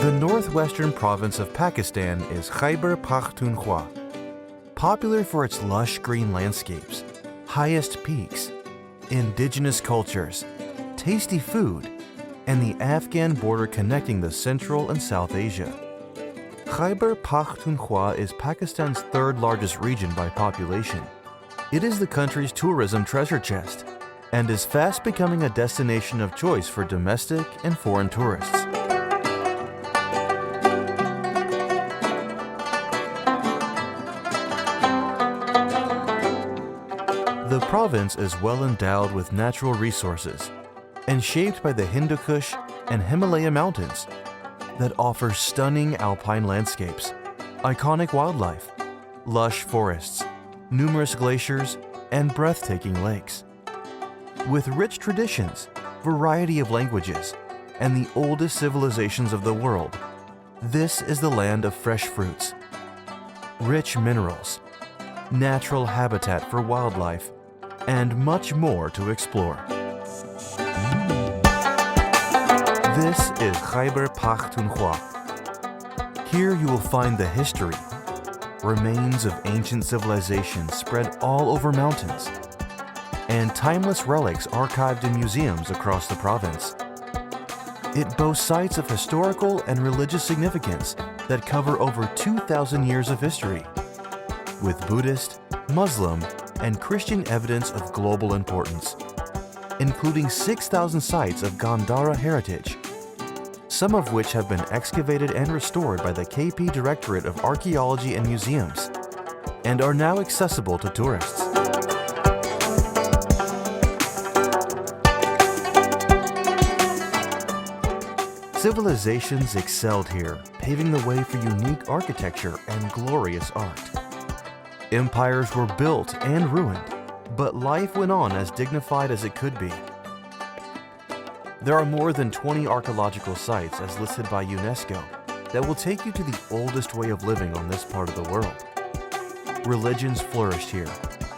The northwestern province of Pakistan is Khyber Pakhtunkhwa. Popular for its lush green landscapes, highest peaks, indigenous cultures, tasty food, and the Afghan border connecting the Central and South Asia. Khyber Pakhtunkhwa is Pakistan's third largest region by population. It is the country's tourism treasure chest and is fast becoming a destination of choice for domestic and foreign tourists. The province is well endowed with natural resources and shaped by the Hindu Kush and Himalaya mountains that offer stunning alpine landscapes, iconic wildlife, lush forests, numerous glaciers, and breathtaking lakes. With rich traditions, variety of languages, and the oldest civilizations of the world, this is the land of fresh fruits, rich minerals, natural habitat for wildlife, and much more to explore. This is Khyber Pakhtunkhwa. Here you will find the history, remains of ancient civilizations spread all over mountains, and timeless relics archived in museums across the province. It boasts sites of historical and religious significance that cover over 2,000 years of history, with Buddhist, Muslim, and Christian evidence of global importance, including 6,000 sites of Gandhara heritage, some of which have been excavated and restored by the KP Directorate of Archaeology and Museums, and are now accessible to tourists. Civilizations excelled here, paving the way for unique architecture and glorious art. Empires were built and ruined, but life went on as dignified as it could be. There are more than 20 archaeological sites as listed by UNESCO that will take you to the oldest way of living on this part of the world. Religions flourished here,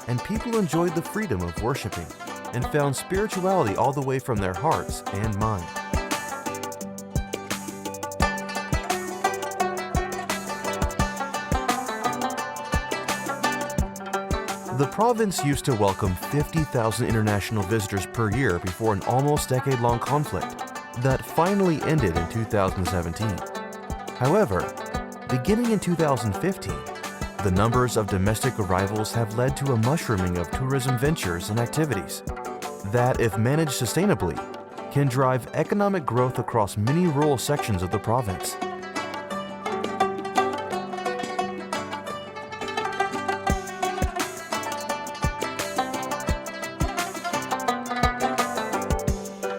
and people enjoyed the freedom of worshiping and found spirituality all the way from their hearts and mind. The province used to welcome 50,000 international visitors per year before an almost decade-long conflict that finally ended in 2017. However, beginning in 2015, the numbers of domestic arrivals have led to a mushrooming of tourism ventures and activities that, if managed sustainably, can drive economic growth across many rural sections of the province.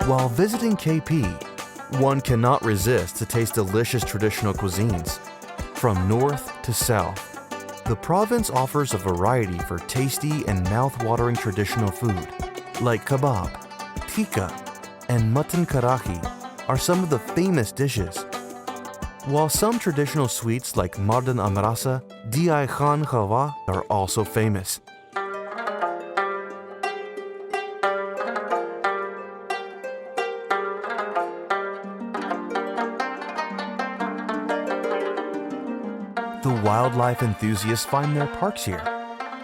While visiting KP, one cannot resist to taste delicious traditional cuisines. From north to south, the province offers a variety for tasty and mouth-watering traditional food, like kebab, tikka, and mutton karahi are some of the famous dishes. While some traditional sweets like mardan amrasa, diai khan khawa are also famous. The wildlife enthusiasts find their parks here,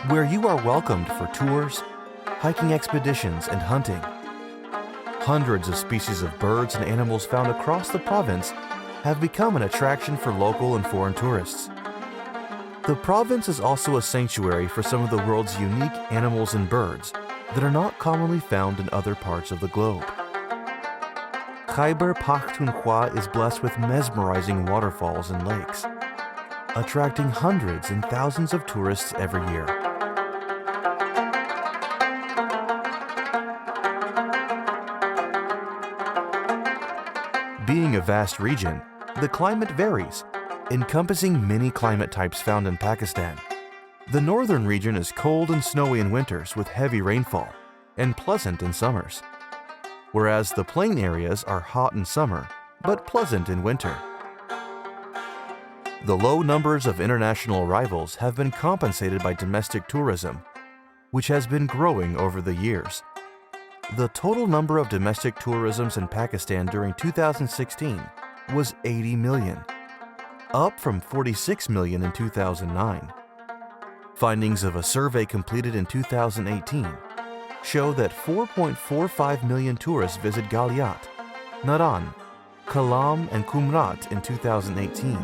where you are welcomed for tours, hiking expeditions, and hunting. Hundreds of species of birds and animals found across the province have become an attraction for local and foreign tourists. The province is also a sanctuary for some of the world's unique animals and birds that are not commonly found in other parts of the globe. Khyber Pakhtunkhwa is blessed with mesmerizing waterfalls and lakes, attracting hundreds and thousands of tourists every year. Being a vast region, the climate varies, encompassing many climate types found in Pakistan. The northern region is cold and snowy in winters with heavy rainfall, and pleasant in summers, whereas the plain areas are hot in summer, but pleasant in winter. The low numbers of international arrivals have been compensated by domestic tourism, which has been growing over the years. The total number of domestic tourisms in Pakistan during 2016 was 80 million, up from 46 million in 2009. Findings of a survey completed in 2018 show that 4.45 million tourists visit Galiat, Naran, Kalam, and Kumrat in 2018.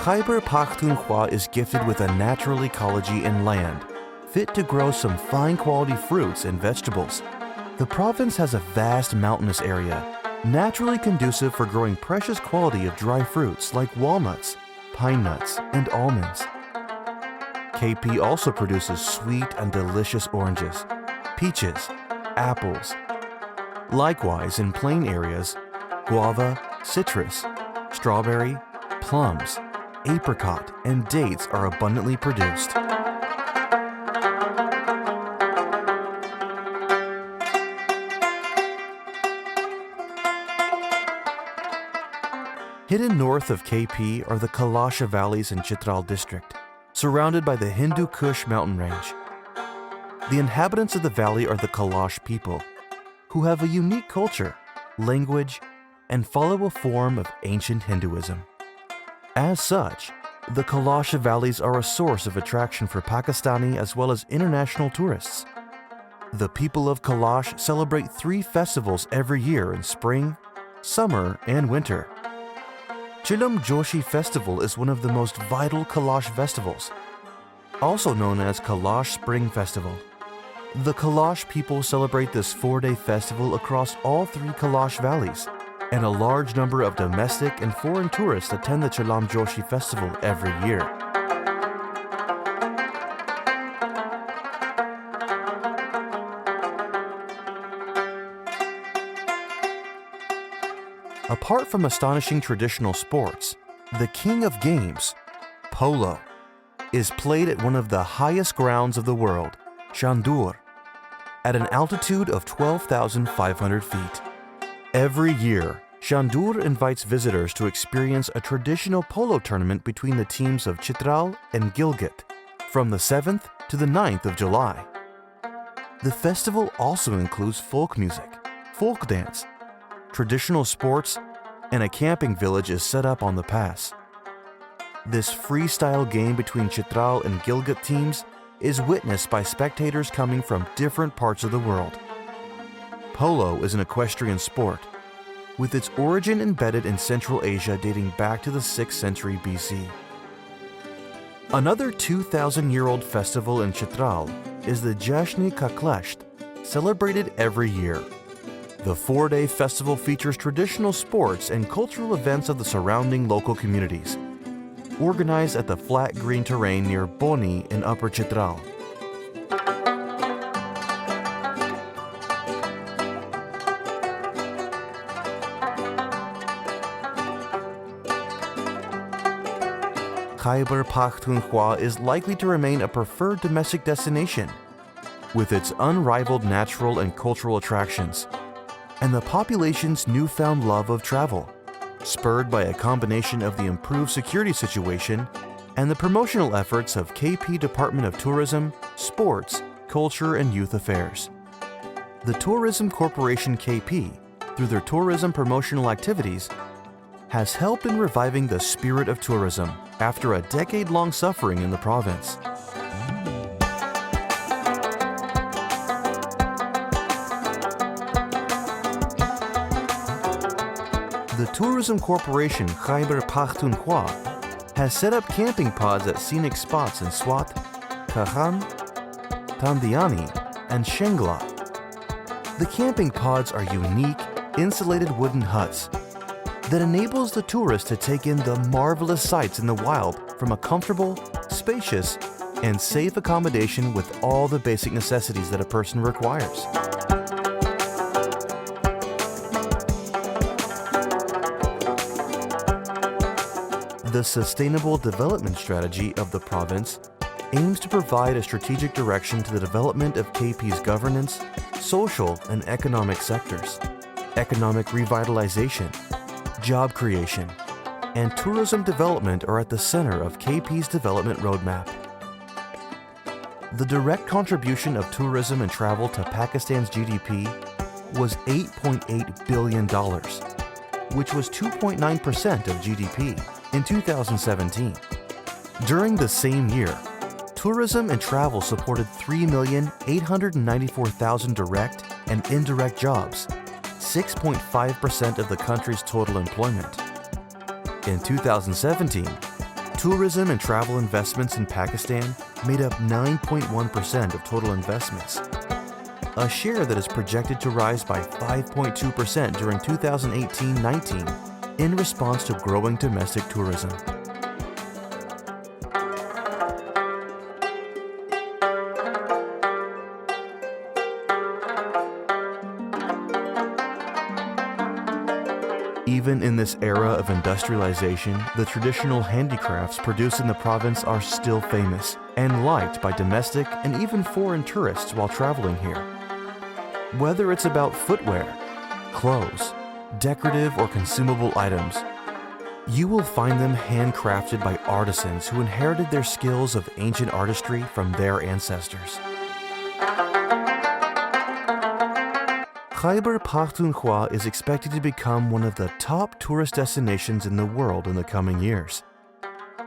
Khyber Pakhtunkhwa is gifted with a natural ecology and land, fit to grow some fine quality fruits and vegetables. The province has a vast mountainous area, naturally conducive for growing precious quality of dry fruits like walnuts, pine nuts, and almonds. KP also produces sweet and delicious oranges, peaches, apples. Likewise, in plain areas, guava, citrus, strawberry, plums, apricot, and dates are abundantly produced. Hidden north of KP are the Kalasha Valleys in Chitral district, surrounded by the Hindu Kush mountain range. The inhabitants of the valley are the Kalash people, who have a unique culture, language, and follow a form of ancient Hinduism. As such, the Kalasha Valleys are a source of attraction for Pakistani as well as international tourists. The people of Kalash celebrate 3 festivals every year in spring, summer, and winter. Chilam Joshi Festival is one of the most vital Kalash festivals, also known as Kalash Spring Festival. The Kalash people celebrate this 4-day festival across all 3 Kalash valleys, and a large number of domestic and foreign tourists attend the Chilam Joshi Festival every year. Apart from astonishing traditional sports, the king of games, polo, is played at one of the highest grounds of the world, Shandur, at an altitude of 12,500 feet. Every year, Shandur invites visitors to experience a traditional polo tournament between the teams of Chitral and Gilgit from the 7th to the 9th of July. The festival also includes folk music, folk dance, traditional sports, and a camping village is set up on the pass. This freestyle game between Chitral and Gilgit teams is witnessed by spectators coming from different parts of the world. Polo is an equestrian sport, with its origin embedded in Central Asia dating back to the 6th century BC. Another 2,000-year-old festival in Chitral is the Jashni Kaklasht, celebrated every year. The 4-day festival features traditional sports and cultural events of the surrounding local communities, organized at the flat green terrain near Boni in Upper Chitral. Khyber Pakhtunkhwa is likely to remain a preferred domestic destination, with its unrivaled natural and cultural attractions, and the population's newfound love of travel, spurred by a combination of the improved security situation and the promotional efforts of KP Department of Tourism, Sports, Culture, and Youth Affairs. The Tourism Corporation KP, through their tourism promotional activities, has helped in reviving the spirit of tourism after a decade-long suffering in the province. The Tourism Corporation Khyber Pakhtunkhwa has set up camping pods at scenic spots in Swat, Kahan, Tandiani, and Shengla. The camping pods are unique, insulated wooden huts that enables the tourist to take in the marvelous sights in the wild from a comfortable, spacious, and safe accommodation with all the basic necessities that a person requires. The Sustainable Development Strategy of the province aims to provide a strategic direction to the development of KP's governance, social and economic sectors, economic revitalization, job creation, and tourism development are at the center of KP's development roadmap. The direct contribution of tourism and travel to Pakistan's GDP was $8.8 billion, which was 2.9% of GDP in 2017. During the same year, tourism and travel supported 3,894,000 direct and indirect jobs, 6.5% of the country's total employment. In 2017, tourism and travel investments in Pakistan made up 9.1% of total investments, a share that is projected to rise by 5.2% during 2018-19 in response to growing domestic tourism. Even in this era of industrialization, the traditional handicrafts produced in the province are still famous and liked by domestic and even foreign tourists while traveling here. Whether it's about footwear, clothes, decorative or consumable items, you will find them handcrafted by artisans who inherited their skills of ancient artistry from their ancestors. Khyber Pakhtunkhwa is expected to become one of the top tourist destinations in the world in the coming years.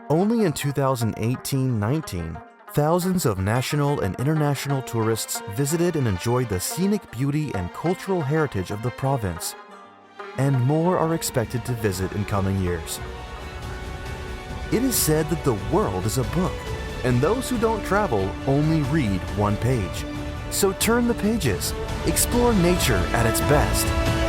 Only in 2018-19, thousands of national and international tourists visited and enjoyed the scenic beauty and cultural heritage of the province, and more are expected to visit in coming years. It is said that the world is a book, and those who don't travel only read one page. So turn the pages, explore nature at its best.